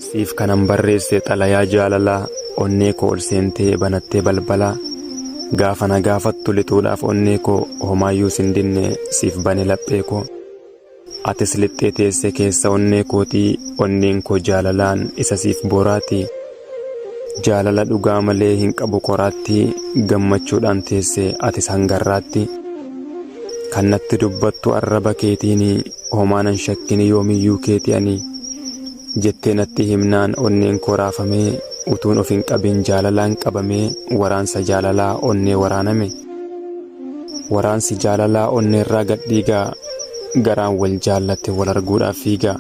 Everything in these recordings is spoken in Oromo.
siif kanan barreesse xalayaa jaalalaa onnee koo ol seentee banattee balbalaa gaafa na gaafattu lixuudhaaf onnee koo homaayyuu sindinne siif bane laphee koo atis lixxee teesse keessa onnee kootii onneen koo jaalalaan isa siif boraati jaalala dhugaa malee hin qabu qoraatti gammachuudhaan teesse atis hangarraatti kan natti dubbattu arraba keetiin homaanan shakkini yoomiyyuu keeti ani jettee natti himnaan onneen koo raafamee utuun of hin qabin jaalalaan qabamee waraansa jaalalaa onnee waraaname waraansi jaalalaa onneerraa gadhiigaa garaan wal jaallatte wal arguudhaaf fiigaa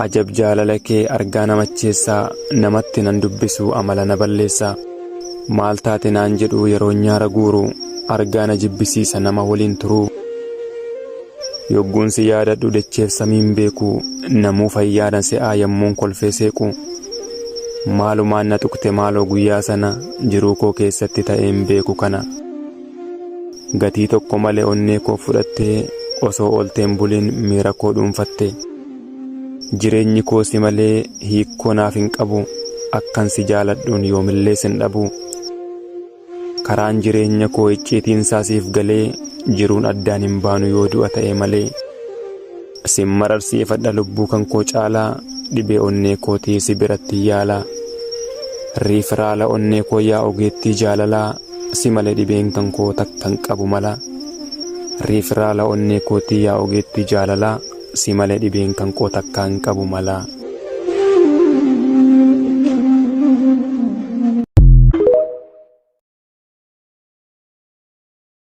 ajab jaalala kee argaa namacheessaa namatti nan dubbisu amala na balleessaa maal taate naan jedhu yeroo nyaara guuru argaa na jibbisiisa nama waliin turuu yogguun si yaadadhu dacheef samiin beeku namuu fayyaadan se'aa yommuun kolfee seequ maalumaan na tuqte maaloo guyyaa sana jiruu koo keessatti ta'een beeku kana gatii tokko malee onnee koo fudhattee osoo olteen buliin miira koo dhuunfatte jireenyi koo si malee hiikkoo naaf hin qabu akkan si jaaladhuun yoomillee sin dhabu karaan jireenya koo icciitiinsaa siif galee jiruun addaan hin baanu yoo du'a ta'e malee sin mararsiifadha lubbuu kan koo caalaa dhibee onnee kootii si biratti yaalaa riifiraala onnee koo yaa ogeettii jaalalaa si malee dhibeen kan koo takkan qabu mala riifiraala onnee kootii yaa ogeettii jaalalaa si malee dhibeen kan koo takkaan qabu mala.